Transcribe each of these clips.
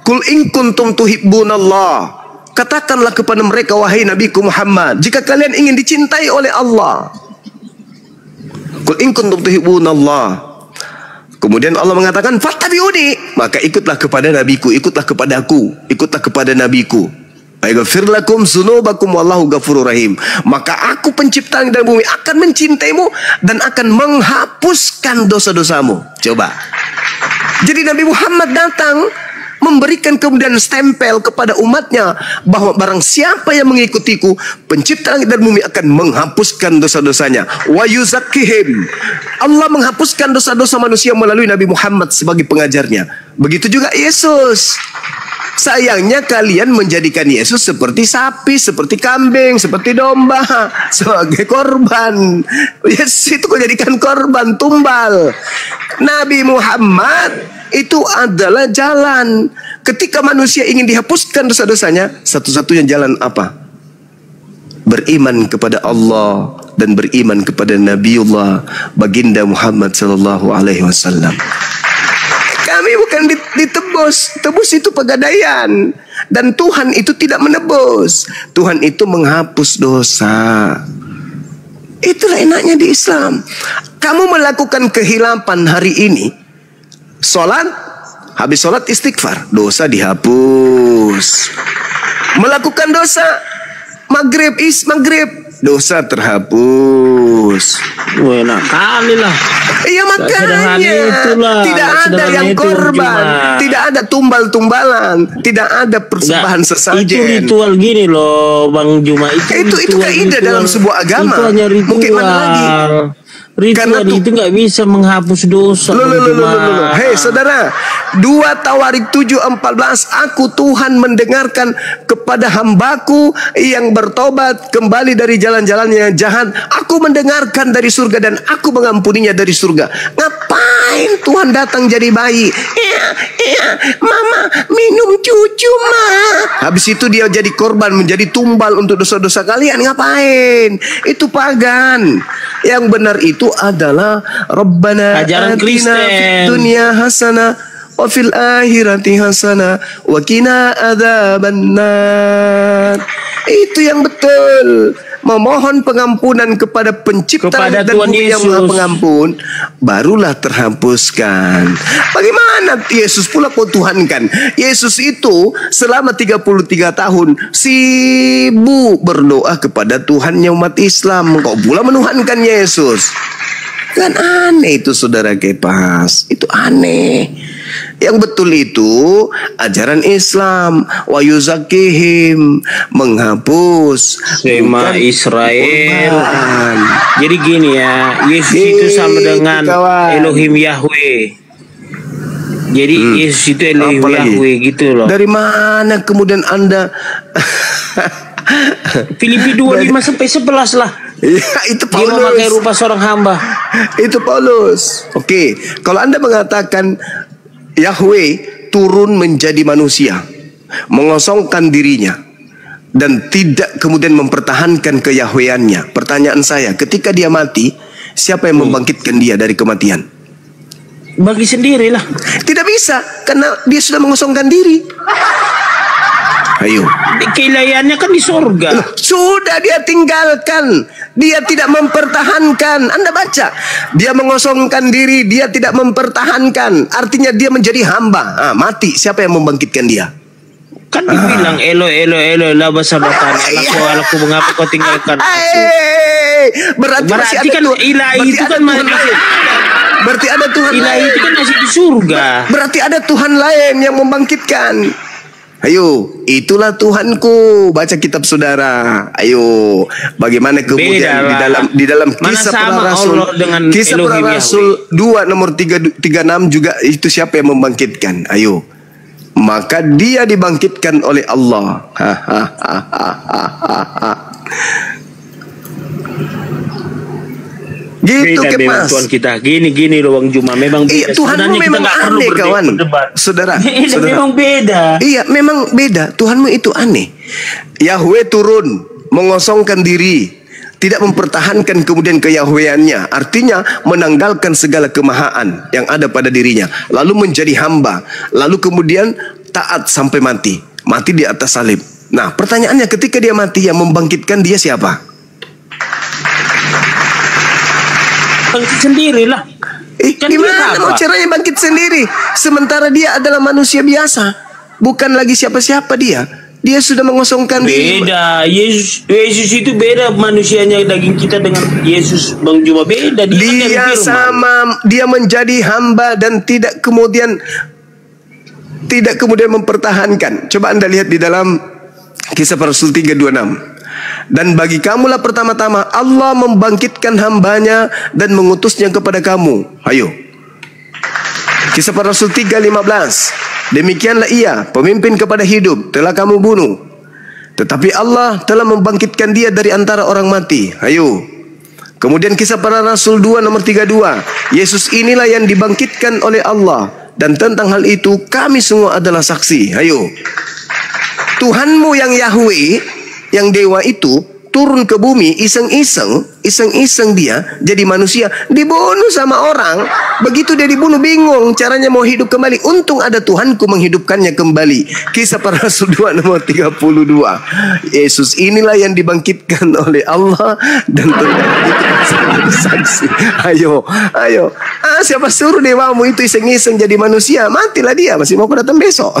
Kul in kuntum tuhibbunallah. Katakanlah kepada mereka, wahai Nabiku Muhammad, jika kalian ingin dicintai oleh Allah. Kul in kuntum tuhibbunallah. Kemudian Allah mengatakan, fattabi'uni, maka ikutlah kepada nabiku, ikutlah kepadaku, ikutlah kepada nabiku. Yaghfir lakum dzunubakum wallahu ghafurur rahim. Maka aku pencipta langit dan bumi akan mencintaimu dan akan menghapuskan dosa-dosamu. Coba. Jadi Nabi Muhammad datang memberikan kemudian stempel kepada umatnya bahwa barang siapa yang mengikutiku, pencipta langit dan bumi akan menghapuskan dosa-dosanya. Wa yuzakkihim. Allah menghapuskan dosa-dosa manusia melalui Nabi Muhammad sebagai pengajarnya. Begitu juga Yesus. Sayangnya kalian menjadikan Yesus seperti sapi, seperti kambing, seperti domba, sebagai korban. Yesus itu kau jadikan korban, tumbal. Nabi Muhammad itu adalah jalan. Ketika manusia ingin dihapuskan dosa-dosanya, satu-satunya jalan apa? Beriman kepada Allah dan beriman kepada Nabiullah Baginda Muhammad sallallahu alaihi wasallam. Kami bukan ditebus. Tebus itu pegadaian. Dan Tuhan itu tidak menebus. Tuhan itu menghapus dosa. Itulah enaknya di Islam. Kamu melakukan kehilapan hari ini, sholat, habis sholat istighfar, dosa dihapus. Melakukan dosa, maghrib, dosa terhapus. Enak kali lah. Iya makanya tidak ada yang korban, tidak ada tumbal-tumbalan, tidak ada persembahan sesajen. Itu ritual gini loh Bang Juma. Itu kaidah dalam sebuah agama. Itu hanya ritual. Mungkin mana lagi? Ritual itu nggak bisa menghapus dosa. Hei saudara, 2 Tawarik 7:14, aku Tuhan mendengarkan kepada hambaku yang bertobat kembali dari jalan-jalannya yang jahat. Aku mendengarkan dari surga dan aku mengampuninya dari surga. Ngapain Tuhan datang jadi bayi? Iya, mama minum cucu ma. Habis itu dia jadi korban, menjadi tumbal untuk dosa-dosa kalian. Ngapain? Itu pagan. Yang benar itu adalah Rabbana ajaran atina fid dunya hasanah wa fil akhirati hasanah wa qina adzabannar. Itu yang betul. Memohon pengampunan kepada pencipta dan bumi yang maha pengampun, barulah terhapuskan. Bagaimana Yesus pula kau tuhankan? Yesus itu selama 33 tahun sibuk berdoa kepada Tuhannya umat Islam. Kau pula menuhankan Yesus. Kan aneh itu saudara Kepas. Itu aneh. Yang betul itu ajaran Islam, wa yuzakkihim, menghapus Sema Israel. Jadi gini ya, Yesus itu sama dengan Elohim Yahweh. Jadi Yesus itu Elohim Yahweh gitu loh. Dari mana kemudian Anda Filipi 2:5-11 lah. Ya, itu Paulus. Dia memakai rupa seorang hamba. Itu Paulus. Oke, kalau Anda mengatakan Yahweh turun menjadi manusia, mengosongkan dirinya, dan tidak kemudian mempertahankan keyahweannya. Pertanyaan saya, ketika dia mati, siapa yang membangkitkan dia dari kematian? Bagi sendirilah. Tidak bisa, karena dia sudah mengosongkan diri. Ayo. Keilahiannya kan di surga. Sudah dia tinggalkan. Dia tidak mempertahankan. Anda baca. Dia mengosongkan diri. Dia tidak mempertahankan. Artinya dia menjadi hamba. Mati. Siapa yang membangkitkan dia? Kan dibilang Elo la basabatani. Aku mengapa kau tinggalkan aku? Berarti kan ilahi itu kan berarti ada Tuhan ilahi lain. Itu kan masih di surga. Berarti ada Tuhan lain yang membangkitkan. Ayo, itulah Tuhanku. Baca kitab saudara. Ayo, bagaimana kemudian di dalam kisah para rasul, kisah para rasul 2 nomor 36 juga itu siapa yang membangkitkan? Ayo. Maka dia dibangkitkan oleh Allah. Gitu Kepas. Tuhan kita gini loh Bang Juma, memang beda. Tuhanmu memang aneh kawan. Saudara. Memang beda. Iya, memang beda. Tuhanmu itu aneh. Yahweh turun mengosongkan diri, tidak mempertahankan kemudian keyahweannya, artinya menanggalkan segala kemahaan yang ada pada dirinya, lalu menjadi hamba, lalu kemudian taat sampai mati. Mati di atas salib. Nah, pertanyaannya ketika dia mati, yang membangkitkan dia siapa? Bangkit sendirilah. Kan Gimana mau caranya bangkit sendiri? Sementara dia adalah manusia biasa. Bukan lagi siapa-siapa dia. Dia sudah mengosongkan diri. Beda. Yesus itu beda manusianya daging kita dengan Yesus Bang Juma, beda. Dia sama, dia menjadi hamba dan tidak kemudian mempertahankan. Coba Anda lihat di dalam Kisah Para Rasul 3:26. Dan bagi kamulah pertama-tama Allah membangkitkan hambanya dan mengutusnya kepada kamu. Ayo. Kisah Para Rasul 3:15. Demikianlah ia, pemimpin kepada hidup, telah kamu bunuh. Tetapi Allah telah membangkitkan dia dari antara orang mati. Ayo. Kemudian Kisah Para Rasul 2:32. Yesus inilah yang dibangkitkan oleh Allah. Dan tentang hal itu kami semua adalah saksi. Ayo. Tuhanmu yang Yahweh, yang dewa itu turun ke bumi iseng-iseng dia jadi manusia, dibunuh sama orang. Begitu dia dibunuh bingung caranya mau hidup kembali. Untung ada Tuhanku menghidupkannya kembali. Kisah Para Rasul 2:32. Yesus inilah yang dibangkitkan oleh Allah dan tentang saksi. Ayo. Siapa suruh dewamu itu iseng-iseng jadi manusia? Matilah dia, masih mau datang besok.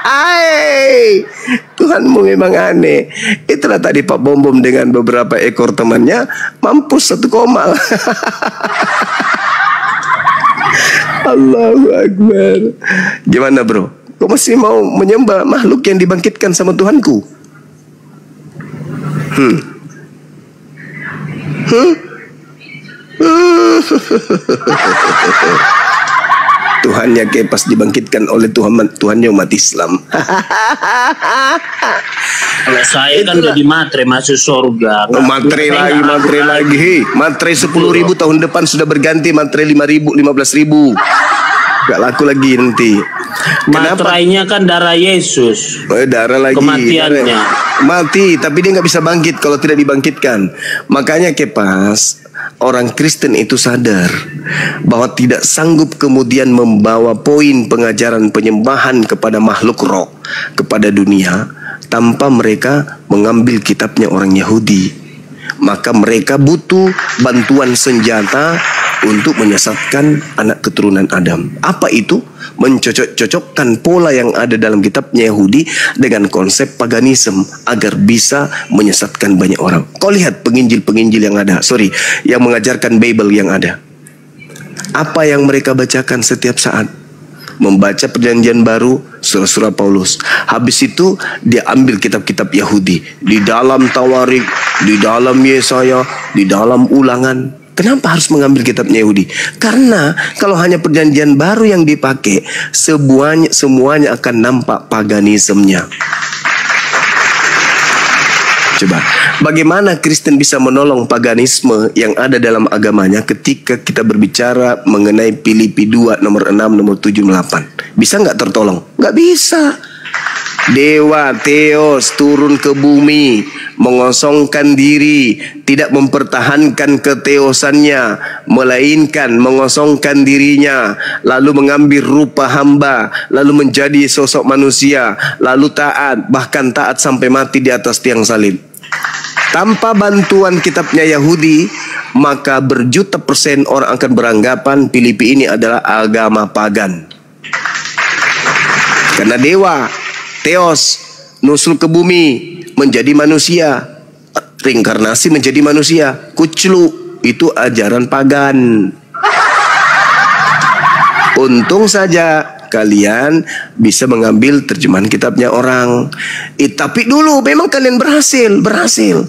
Hai, Tuhanmu memang aneh. Itulah tadi Pak Bom dengan beberapa ekor temannya mampus 1 koma. Allahu Akbar. Gimana bro? Kau masih mau menyembah makhluk yang dibangkitkan sama Tuhanku? Tuhannya pas dibangkitkan oleh Tuhannya umat Islam. Kalau saya kan udah di matre masuk surga. Matre lagi. Matre 10.000 tahun depan sudah berganti matre 5.000, 15.000. Gak laku lagi nanti. Matrainya kan darah Yesus. Darah lagi. Kematiannya. Mati, tapi dia nggak bisa bangkit kalau tidak dibangkitkan. Makanya pas orang Kristen itu sadar bahwa tidak sanggup kemudian membawa poin pengajaran penyembahan kepada makhluk roh kepada dunia tanpa mereka mengambil kitabnya orang Yahudi. Maka mereka butuh bantuan senjata untuk menyesatkan anak keturunan Adam. Apa itu? Mencocok-cocokkan pola yang ada dalam kitabnya Yahudi dengan konsep paganisme agar bisa menyesatkan banyak orang. Kau lihat penginjil-penginjil yang ada, yang mengajarkan Bible yang ada. Apa yang mereka bacakan setiap saat? Membaca perjanjian baru, surah-surah Paulus. Habis itu dia ambil kitab-kitab Yahudi. Di dalam Tawarik, di dalam Yesaya, di dalam Ulangan. Kenapa harus mengambil kitabnya Yahudi? Karena kalau hanya perjanjian baru yang dipakai, semuanya akan nampak paganismenya. Coba, bagaimana Kristen bisa menolong paganisme yang ada dalam agamanya ketika kita berbicara mengenai Filipi 2 nomor 6 nomor 7 8? Bisa nggak tertolong? Nggak bisa. Dewa Theos turun ke bumi, mengosongkan diri, tidak mempertahankan keteosannya, melainkan mengosongkan dirinya, lalu mengambil rupa hamba, lalu menjadi sosok manusia, lalu taat, bahkan taat sampai mati di atas tiang salib. Tanpa bantuan kitabnya Yahudi, maka berjuta persen orang akan beranggapan Filipi ini adalah agama pagan. Karena dewa Theos nusul ke bumi menjadi manusia, reinkarnasi menjadi manusia, kuclu, itu ajaran pagan. Untung saja kalian bisa mengambil terjemahan kitabnya orang. Tapi dulu memang kalian berhasil.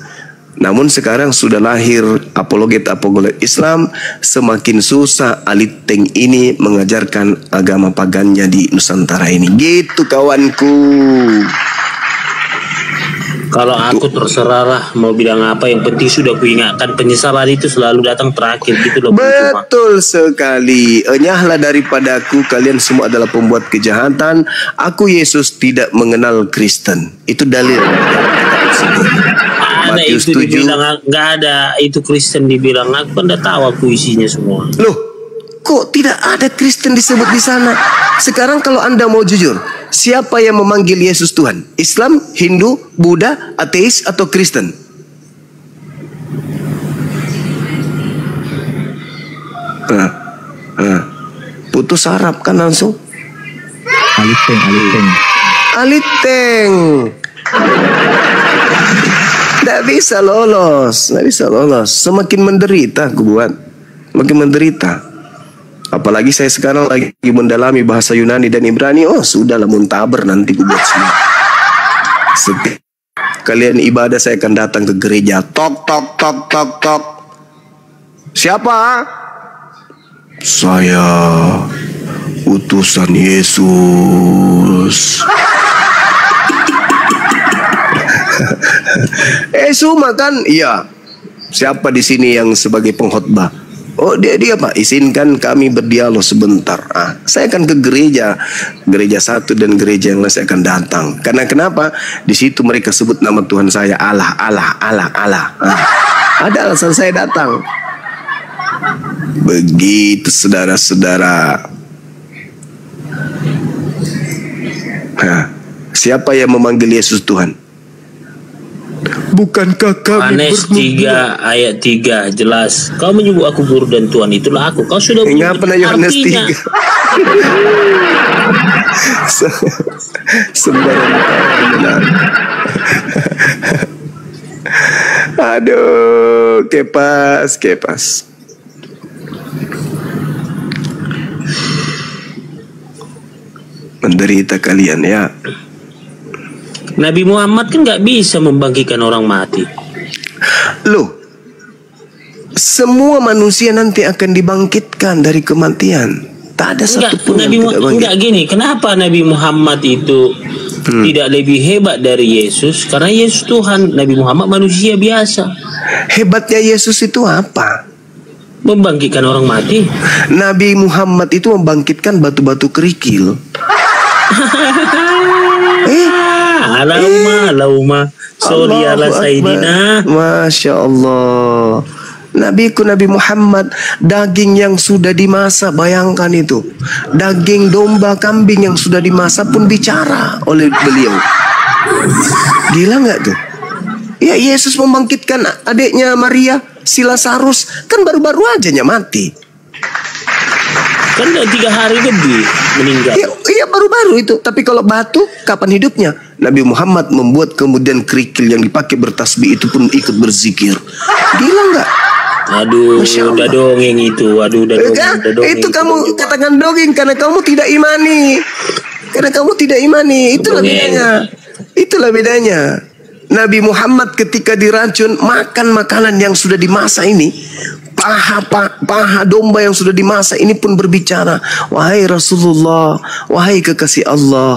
Namun sekarang sudah lahir apologet Islam, semakin susah Aliteng ini mengajarkan agama pagannya di Nusantara ini. Gitu kawanku. Kalau aku terserah lah mau bilang apa, yang penting sudah kuingatkan penyesalan itu selalu datang terakhir gitu loh. Betul sekali. Enyahlah daripadaku, kalian semua adalah pembuat kejahatan. Aku Yesus tidak mengenal Kristen. Itu dalil. Ada itu 7. Dibilang nggak ada itu Kristen, dibilang aku kan udah tahu aku isinya semua. Loh, kok tidak ada Kristen disebut di sana? Sekarang kalau Anda mau jujur, siapa yang memanggil Yesus Tuhan? Islam, Hindu, Buddha, ateis, atau Kristen? Putus Arab kan langsung. Aliteng, aliteng. Aliteng. Tidak bisa lolos, tidak bisa lolos. Semakin menderita aku buat, makin menderita. Apalagi saya sekarang lagi mendalami bahasa Yunani dan Ibrani. Oh sudahlah, muntaber nanti aku buat semua. Setiap kalian ibadah saya akan datang ke gereja. Tok tok tok tok tok. Siapa? Saya utusan Yesus. Semua kan? Iya. Siapa di sini yang sebagai pengkhotbah? Oh dia Pak, izinkan kami berdialog sebentar. Saya akan ke gereja satu dan gereja yang lain saya akan datang. Karena kenapa? Di situ mereka sebut nama Tuhan saya Allah, Allah, Allah, Allah. Ada alasan saya datang. Begitu saudara-saudara. Siapa yang memanggil Yesus Tuhan? Bukankah kami Yohanes 3 ayat 3 jelas. Kau menyebut aku guru dan Tuhan, itulah aku. Kau sudah menyebut Yohanes 3. Sembarang. Aduh, kepas. Menderita kalian ya. Nabi Muhammad kan nggak bisa membangkitkan orang mati. Loh, semua manusia nanti akan dibangkitkan dari kematian. Tak ada satupun yang tidak bangkit. Enggak gini, kenapa Nabi Muhammad itu tidak lebih hebat dari Yesus? Karena Yesus Tuhan, Nabi Muhammad manusia biasa. Hebatnya Yesus itu apa? Membangkitkan orang mati. Nabi Muhammad itu membangkitkan batu-batu kerikil. Alauma. Sorry ala Sayyidina. Masya Allah. Nabi Muhammad, daging yang sudah dimasak, bayangkan itu. Daging domba, kambing yang sudah dimasak pun bicara oleh beliau. Gila nggak tuh? Ya Yesus membangkitkan adiknya Maria, si Lazarus, kan baru-baru aja mati. Kan udah 3 hari lebih meninggal. Iya baru-baru itu. Tapi kalau batu, kapan hidupnya? Nabi Muhammad membuat kemudian kerikil yang dipakai bertasbih itu pun ikut berzikir. Gila nggak? Aduh, udah dongeng itu. Aduh, udah dongeng. Itu kamu katakan dongeng karena kamu tidak imani. Karena kamu tidak imani. Itulah bedanya. Itulah bedanya. Nabi Muhammad ketika diracun makan makanan yang sudah dimasak ini, paha domba yang sudah dimasak ini pun berbicara, wahai Rasulullah, wahai kekasih Allah,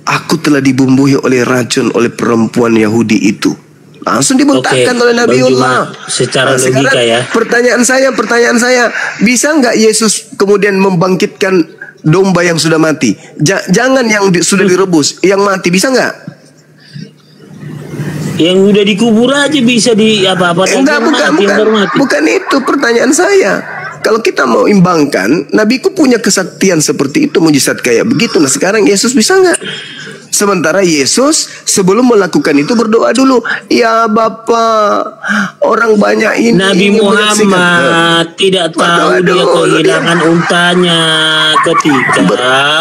aku telah dibumbui oleh racun oleh perempuan Yahudi itu. Langsung dibentakkan oleh Nabiullah. Secara logika ya. Pertanyaan saya, bisa nggak Yesus kemudian membangkitkan domba yang sudah mati? Jangan yang sudah direbus, yang mati, bisa nggak? Yang udah dikubur aja bisa di apa-apa. Bukan itu pertanyaan saya. Kalau kita mau imbangkan, Nabiku punya kesaktian seperti itu, mujizat kayak begitu. Nah sekarang Yesus bisa nggak? Sementara Yesus sebelum melakukan itu berdoa dulu. Ya Bapa, orang banyak ini. Nabi Muhammad tidak tahu dia kehilangan untanya ketika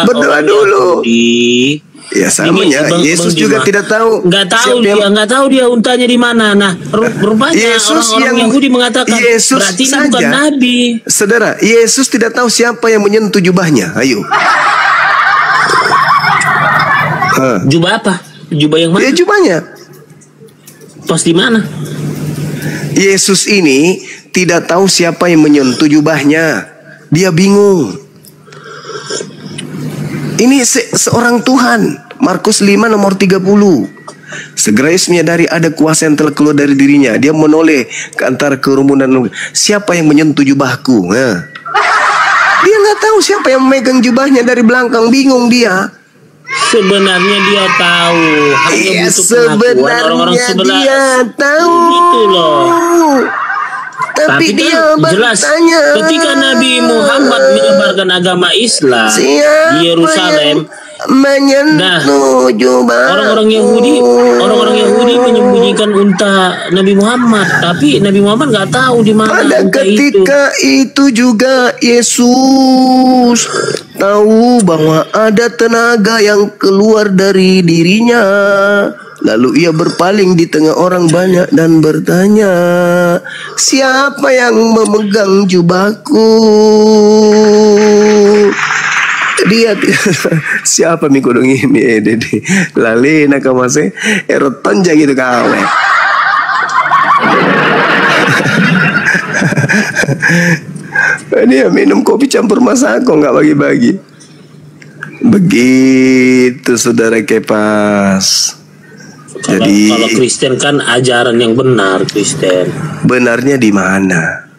berdoa dulu. Ya samanya Yesus juga tidak tahu. Nggak tahu dia untanya di mana. Nah rupanya Yesus orang Yahudi mengatakan Yesus berarti ini saja, bukan nabi. Saudara, Yesus tidak tahu siapa yang menyentuh jubahnya. Ayo. Jubah apa? Jubah yang mana? Ya jubahnya. Pas di mana? Yesus ini tidak tahu siapa yang menyentuh jubahnya. Dia bingung. Ini seorang Tuhan. Markus 5 nomor 30. Segera Yesus menyadari ada kuasa yang telah keluar dari dirinya. Dia menoleh ke antara kerumunan. Siapa yang menyentuh jubahku? Dia nggak tahu siapa yang memegang jubahnya dari belakang. Bingung dia. Sebenarnya dia tahu. Hanya butuh pengakuan orang-orang sebelah. Dia tahu. Gitu loh. Tapi dia jelas bertanya, ketika Nabi Muhammad menyebarkan agama Islam di Yerusalem, menyentuh jubah orang-orang Yahudi menyembunyikan unta Nabi Muhammad, tapi Nabi Muhammad nggak tahu di mana pada unta ketika itu juga Yesus tahu bahwa ada tenaga yang keluar dari dirinya. Lalu ia berpaling di tengah orang banyak dan bertanya, siapa yang memegang jubahku? Dia siapa mi kodong ini dede lali nak masih eroton aja gitu kawe. Dia minum kopi campur masako nggak bagi-bagi. Begitu saudara Kepas. Kalau Kristen kan ajaran yang benar Kristen. Benarnya di mana?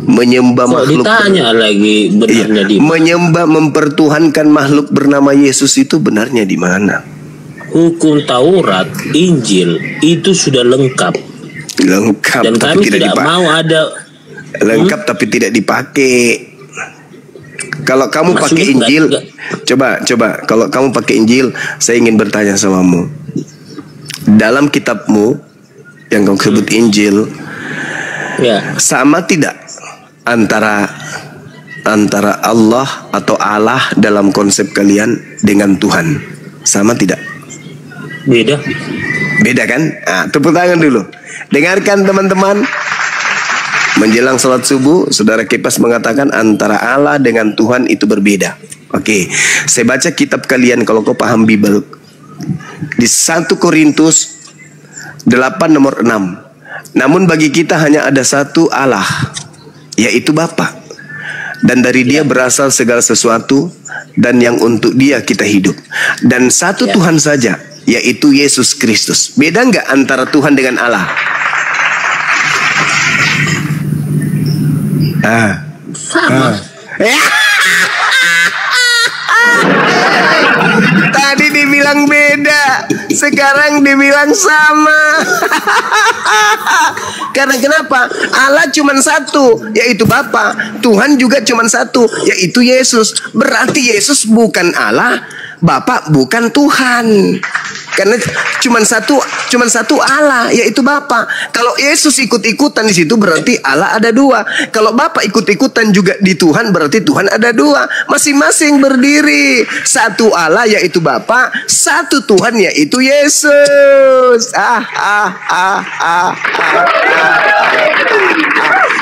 Menyembah makhluk. Ditanya lagi benarnya di mana? Menyembah mempertuhankan makhluk bernama Yesus itu benarnya di mana? Hukum Taurat, Injil itu sudah lengkap. Lengkap dan tapi kami tidak mau ada lengkap tapi tidak dipakai. Kalau kamu pakai Injil, coba kalau kamu pakai Injil, saya ingin bertanya samamu. Dalam kitabmu yang kamu sebut Injil, sama tidak antara Allah atau Allah dalam konsep kalian dengan Tuhan? Sama tidak? Beda. Beda kan? Nah, tepuk tangan dulu. Dengarkan teman-teman. Menjelang salat subuh, saudara Kepas mengatakan antara Allah dengan Tuhan itu berbeda. Oke, saya baca kitab kalian kalau kau paham Bible. Di 1 Korintus 8 nomor 6. Namun bagi kita hanya ada satu Allah, yaitu Bapa. Dan dari Dia berasal segala sesuatu, dan yang untuk Dia kita hidup. Dan satu Tuhan saja, yaitu Yesus Kristus. Beda nggak antara Tuhan dengan Allah? Sama. Tadi dibilang beda, sekarang dibilang sama. Karena kenapa? Allah cuma satu, yaitu Bapa. Tuhan juga cuma satu, yaitu Yesus. Berarti Yesus bukan Allah, Bapa bukan Tuhan. Karena cuma satu Allah, yaitu Bapa. Kalau Yesus ikut-ikutan di situ berarti Allah ada dua. Kalau Bapa ikut-ikutan juga di Tuhan berarti Tuhan ada dua. Masing-masing berdiri. Satu Allah yaitu Bapa, satu Tuhan yaitu Yesus.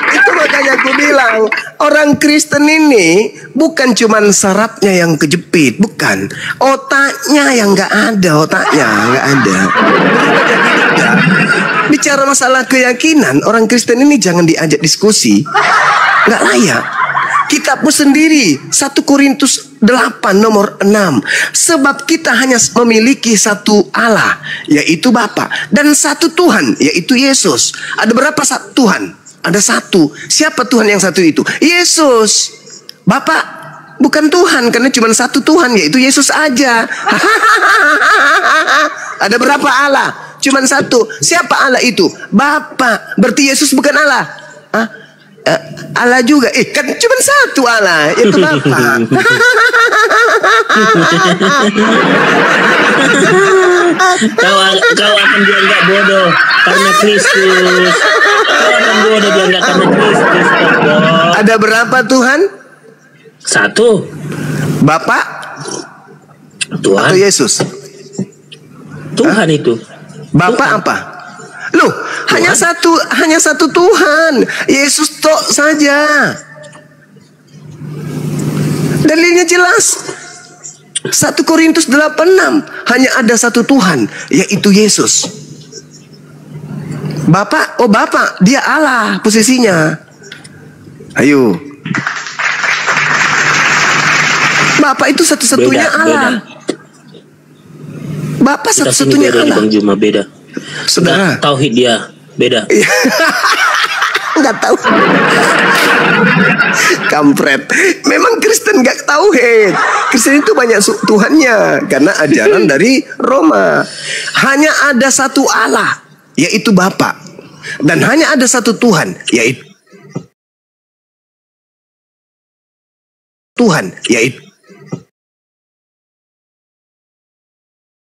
Itu makanya aku bilang orang Kristen ini bukan cuman sarafnya yang kejepit, bukan. Otaknya yang nggak ada, nggak ada. Bicara masalah keyakinan, orang Kristen ini jangan diajak diskusi, nggak layak. Kitabmu sendiri 1 Korintus 8 nomor 6. Sebab kita hanya memiliki satu Allah, yaitu Bapa, dan satu Tuhan, yaitu Yesus. Ada berapa Tuhan? Ada satu. Siapa Tuhan yang satu itu? Yesus. Bapak bukan Tuhan, karena cuma satu Tuhan, yaitu Yesus aja. Ada berapa Allah? Cuma satu. Siapa Allah itu? Bapa. Berarti Yesus bukan Allah. Allah juga. Kan cuma satu Allah, yaitu Bapa. Kau akan dianggap bodoh karena Kristus. Kau akan bodoh dianggap karena Kristus. Ada berapa Tuhan? Satu. Bapak? Tuhan. Atau Yesus? Tuhan itu. Bapak Tuhan. Apa? Loh, hanya satu Tuhan. Yesus tok saja. Dalilnya jelas. 1 Korintus 8:6. Hanya ada satu Tuhan, yaitu Yesus. Bapak, Bapak, dia Allah posisinya. Ayo. Bapak itu satu-satunya Allah. Bapak satu-satunya Allah. Bang Juma beda. Saudara, tauhid dia beda. Nggak tahu. Kampret. Memang Kristen nggak tauhid. Kristen itu banyak Tuhannya karena ajaran dari Roma. Hanya ada satu Allah, yaitu Bapa. Dan hanya ada satu Tuhan, yaitu